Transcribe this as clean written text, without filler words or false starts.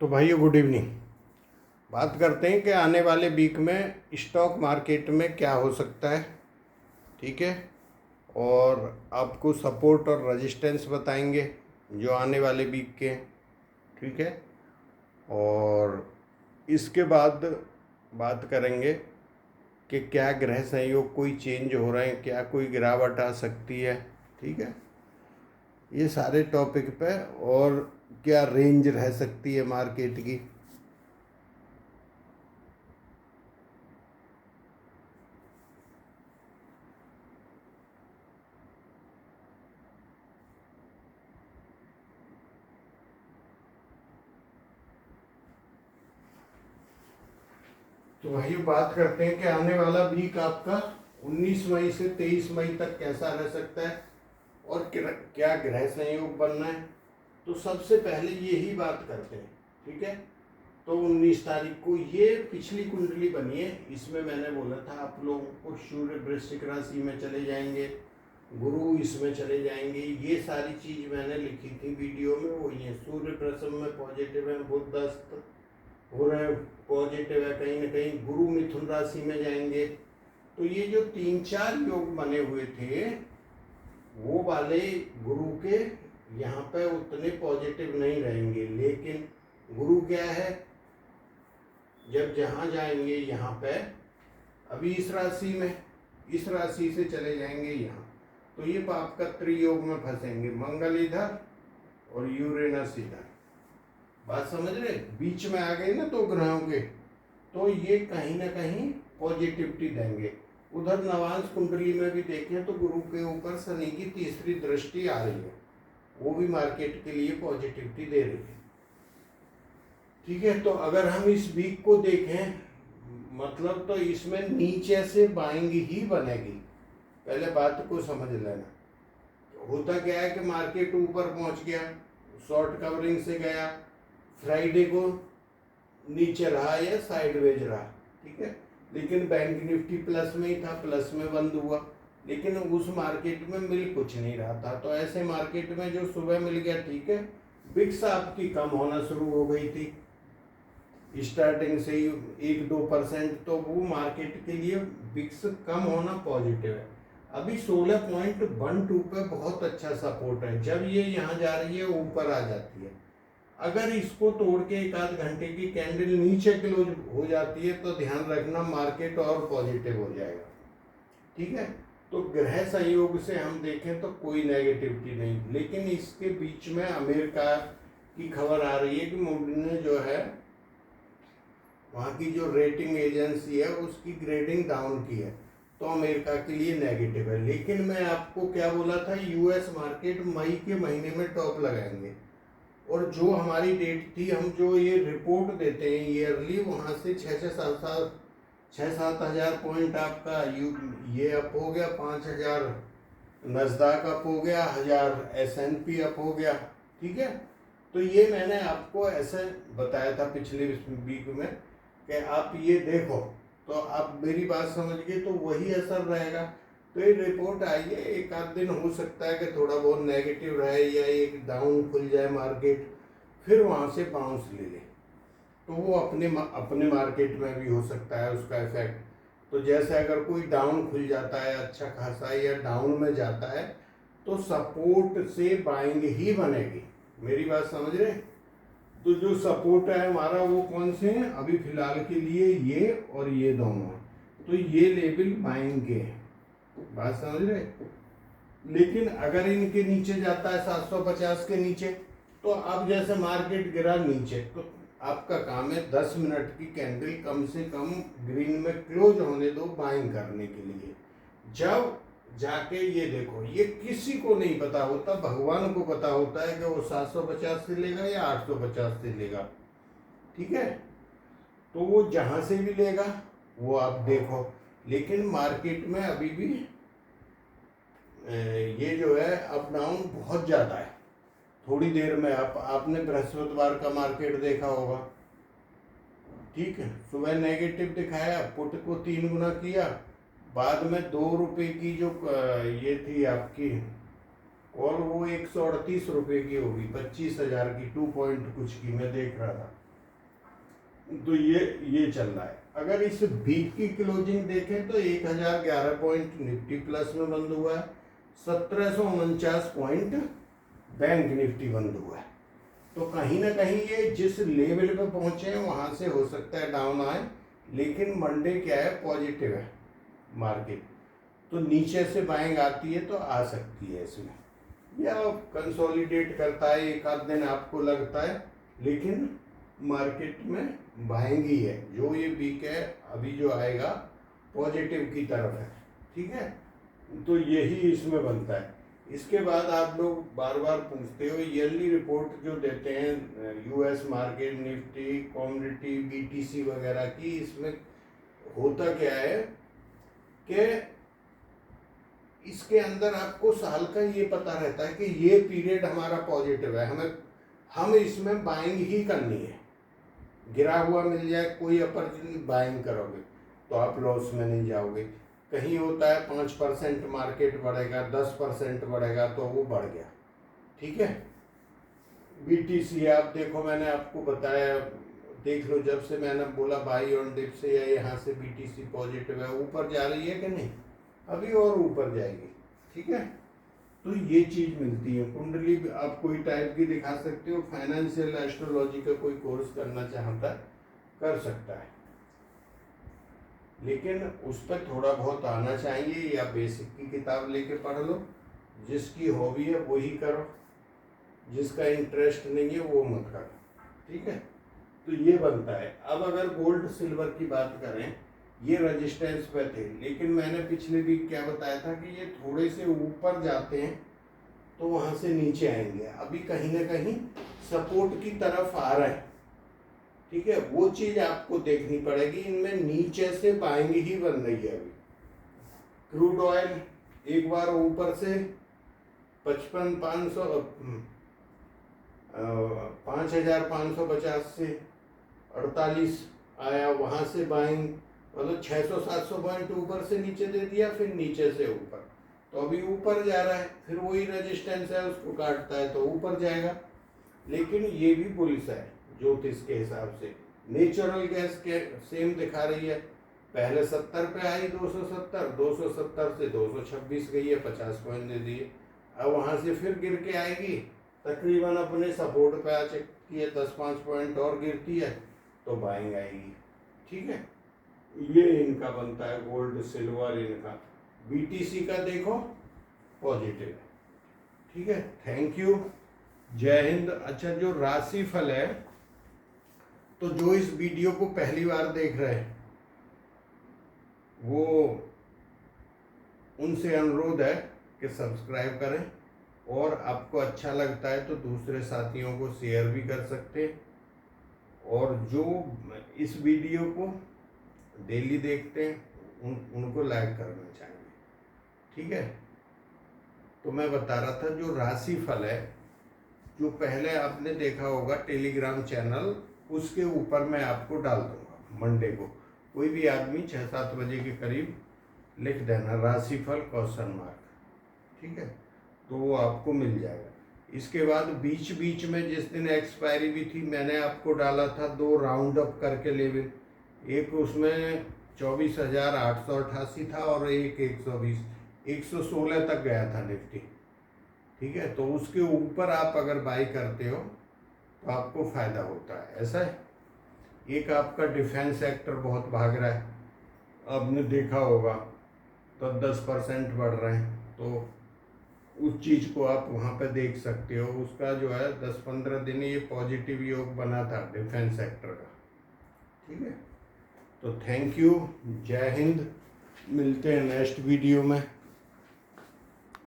तो भाइयों good evening. बात करते हैं कि आने वाले वीक में स्टॉक मार्केट में क्या हो सकता है। ठीक है। और आपको सपोर्ट और रेजिस्टेंस बताएंगे जो आने वाले वीक के हैं। ठीक है। और इसके बाद बात करेंगे कि क्या ग्रह संयोग कोई चेंज हो रहे हैं, क्या कोई गिरावट आ सकती है। ठीक है। ये सारे टॉपिक पे और क्या रेंज रह सकती है मार्केट की। तो वही बात करते हैं कि आने वाला वीक आपका 19 मई से 23 मई तक कैसा रह सकता है और क्या ग्रह संयोग बनना है। तो सबसे पहले यही बात करते हैं। ठीक है। तो 19 तारीख को ये पिछली कुंडली बनी है। इसमें मैंने बोला था आप लोगों को सूर्य वृश्चिक राशि में चले जाएंगे, गुरु इसमें चले जाएंगे। ये सारी चीज मैंने लिखी थी वीडियो में। वो ये सूर्य प्रसव में पॉजिटिव है, बुध अस्त हो रहे पॉजिटिव है, कहीं ना कहीं गुरु मिथुन राशि में जाएंगे। तो ये जो 3-4 योग बने हुए थे वो वाले गुरु के यहाँ पे उतने पॉजिटिव नहीं रहेंगे। लेकिन गुरु क्या है, जब जहाँ जाएंगे यहाँ पे अभी इस राशि में, इस राशि से चले जाएंगे यहाँ, तो ये पाप का त्रियोग में फंसेंगे। मंगल इधर और यूरेनस इधर। बात समझ रहे, बीच में आ गए ना दो ग्रहों के, तो ये कहीं ना कहीं पॉजिटिविटी देंगे। उधर नवांश कुंडली में भी देखें तो गुरु के ऊपर शनि की तीसरी दृष्टि आ रही है, वो भी मार्केट के लिए पॉजिटिविटी दे रही है। ठीक है। तो अगर हम इस वीक को देखें, मतलब तो इसमें नीचे से बाइंग ही बनेगी। पहले बात को समझ लेना। होता क्या है कि मार्केट ऊपर पहुंच गया, शॉर्ट कवरिंग से गया, फ्राइडे को नीचे रहा या साइडवेज रहा। ठीक है। लेकिन बैंक निफ्टी प्लस में ही था, प्लस में बंद हुआ, लेकिन उस मार्केट में मिल कुछ नहीं रहा था। तो ऐसे मार्केट में जो सुबह मिल गया, ठीक है, बिक्स आपकी कम होना शुरू हो गई थी स्टार्टिंग से ही 1-2%। तो वो मार्केट के लिए बिक्स कम होना पॉजिटिव है। अभी 16.12 पे बहुत अच्छा सपोर्ट है। जब ये यहाँ जा रही है ऊपर आ जाती है, अगर इसको तोड़ के 1-आध घंटे की कैंडल नीचे क्लोज हो जाती है तो ध्यान रखना मार्केट और पॉजिटिव हो जाएगा। ठीक है। तो ग्रह संयोग से हम देखें तो कोई नेगेटिविटी नहीं। लेकिन इसके बीच में अमेरिका की खबर आ रही है कि मोदी ने जो है वहाँ की जो रेटिंग एजेंसी है उसकी ग्रेडिंग डाउन की है, तो अमेरिका के लिए नेगेटिव है। लेकिन मैं आपको क्या बोला था, यूएस मार्केट मई के महीने में टॉप लगाएंगे। और जो हमारी डेट थी, हम जो ये रिपोर्ट देते हैं ईयरली, वहाँ से 6-7 हज़ार पॉइंट आपका ये अप हो गया, 5,000 नस्दाक अप हो गया, 1,000 S&P अप हो गया। ठीक है। तो ये मैंने आपको ऐसे बताया था पिछले वीक में कि आप ये देखो, तो आप मेरी बात समझ गए, तो वही असर रहेगा। तो ये रिपोर्ट आई है, 1-आध दिन हो सकता है कि थोड़ा बहुत नेगेटिव रहे या एक डाउन खुल जाए मार्केट, फिर वहाँ से बाउंस ले ले, तो वो अपने मार्केट में भी हो सकता है उसका इफेक्ट। तो जैसे अगर कोई डाउन खुल जाता है अच्छा खासा या डाउन में जाता है, तो सपोर्ट से बाइंग ही बनेगी। मेरी बात समझ रहे। तो जो सपोर्ट है हमारा वो कौन से हैं अभी फिलहाल के लिए, ये और ये दोनों हैं। तो ये लेवल बाइंग के हैं। बात समझ रहे। लेकिन अगर इनके नीचे जाता है 750 के नीचे, तो अब जैसे मार्केट गिरा नीचे, तो आपका काम है 10 मिनट की कैंडल कम से कम ग्रीन में क्लोज होने दो बाइंग करने के लिए। जब जाके ये देखो, ये किसी को नहीं पता होता, भगवान को पता होता है कि वो 750 से लेगा या 850 से लेगा। ठीक है। तो वो जहां से भी लेगा वो आप देखो। लेकिन मार्केट में अभी भी ये जो है अप डाउन बहुत ज़्यादा है। थोड़ी देर में आपने बृहस्पतिवार का मार्केट देखा होगा। ठीक है। सुबह नेगेटिव दिखाया, पुट को 3 गुना किया, बाद में 2 रुपये की जो ये थी आपकी और वो 138 रुपये की होगी, 25,000 की, 2 पॉइंट कुछ की मैं देख रहा था। तो ये चल रहा है। अगर इस वीक की क्लोजिंग देखें तो 1011 पॉइंट निफ्टी प्लस में बंद हुआ है, 1749 पॉइंट बैंक निफ्टी बंद हुआ है। तो कहीं ना कहीं ये जिस लेवल पे पहुंचे हैं वहां से हो सकता है डाउन आए, लेकिन मंडे क्या है, पॉजिटिव है मार्केट, तो नीचे से बाइंग आती है तो आ सकती है इसमें, या कंसोलिडेट करता है एक आध दिन आपको लगता है, लेकिन मार्केट में बाइंग ही है। जो ये वीक है अभी जो आएगा पॉजिटिव की तरफ है, ठीक है। तो यही इसमें बनता है। इसके बाद आप लोग बार बार पूछते हो ईयरली रिपोर्ट जो देते हैं US market, Nifty, commodity, BTC वगैरह की, इसमें होता क्या है कि इसके अंदर आपको साल का ये पता रहता है कि ये पीरियड हमारा पॉजिटिव है, हम इसमें बाइंग ही करनी है। गिरा हुआ मिल जाए कोई अपॉर्चुनिटी, बाइंग करोगे तो आप लॉस में नहीं जाओगे। कहीं होता है 5% मार्केट बढ़ेगा, 10% बढ़ेगा तो वो बढ़ गया, ठीक है। बीटीसी आप देखो, मैंने आपको बताया, देख लो जब से मैंने बोला बाई ऑन डिप से या यहाँ से बीटीसी पॉजिटिव है, ऊपर जा रही है कि नहीं, अभी और ऊपर जाएगी, ठीक है। तो ये चीज मिलती है। कुंडली आप कोई टाइप की दिखा सकते हो, फाइनेंशियल एस्ट्रोलॉजी का कोई कोर्स करना चाहता है कर सकता है, लेकिन उस पर थोड़ा बहुत आना चाहिए, या बेसिक की किताब लेके पढ़ लो, जिसकी हॉबी है वही करो, जिसका इंटरेस्ट नहीं है वो मत करो, ठीक है। तो ये बनता है। अब अगर गोल्ड सिल्वर की बात करें, ये रेजिस्टेंस पे थे, लेकिन मैंने पिछले वीक क्या बताया था कि ये थोड़े से ऊपर जाते हैं तो वहां से नीचे आएंगे, अभी कहीं ना कहीं सपोर्ट की तरफ आ रहे हैं, ठीक है। वो चीज आपको देखनी पड़ेगी, इनमें नीचे से बाइंग ही बन रही है। अभी क्रूड ऑयल एक बार ऊपर से 5,550 से 48 आया, वहां से बाइंग, मतलब 600-700 पॉइंट ऊपर से नीचे दे दिया, फिर नीचे से ऊपर, तो अभी ऊपर जा रहा है, फिर वही रेजिस्टेंस है उसको काटता है तो ऊपर जाएगा। लेकिन ये भी बुलिश है ज्योतिष के हिसाब से। नेचुरल गैस के सेम दिखा रही है, पहले 70 पे आई, 270 से 226 गई है, 50 पॉइंट दे दिए। अब वहां से फिर गिर के आएगी, तकरीबन अपने सपोर्ट पे आ चुकी है, 10-5 पॉइंट और गिरती है तो बाइंग आएगी, ठीक है। ये इनका बनता है गोल्ड सिल्वर इनका। बीटीसी का देखो पॉजिटिव है, ठीक है। थैंक यू, जय हिंद। अच्छा, जो राशि फल है, तो जो इस वीडियो को पहली बार देख रहे हैं वो उनसे अनुरोध है कि सब्सक्राइब करें, और आपको अच्छा लगता है तो दूसरे साथियों को शेयर भी कर सकते हैं, और जो इस वीडियो को डेली देखते हैं उनको लाइक करना चाहिए, ठीक है। तो मैं बता रहा था जो राशि फल है, जो पहले आपने देखा होगा टेलीग्राम चैनल, उसके ऊपर मैं आपको डाल दूंगा मंडे को। कोई भी आदमी 6-7 बजे के करीब लिख देना राशिफल क्वेश्चन मार्क, ठीक है, तो वो आपको मिल जाएगा। इसके बाद बीच बीच में जिस दिन एक्सपायरी भी थी, मैंने आपको डाला था 2 राउंड अप करके लेवल, एक उसमें 24,888 था और एक 120, 116 तक गया था निफ्टी, ठीक है। तो उसके ऊपर आप अगर बाई करते हो तो आपको फायदा होता है, ऐसा है। एक आपका डिफेंस सेक्टर बहुत भाग रहा है, आपने देखा होगा, तो 10% बढ़ रहे हैं, तो उस चीज़ को आप वहाँ पे देख सकते हो। उसका जो है 10-15 दिन ये पॉजिटिव योग बना था डिफेंस सेक्टर का, ठीक है। तो थैंक यू, जय हिंद, मिलते हैं नेक्स्ट वीडियो में।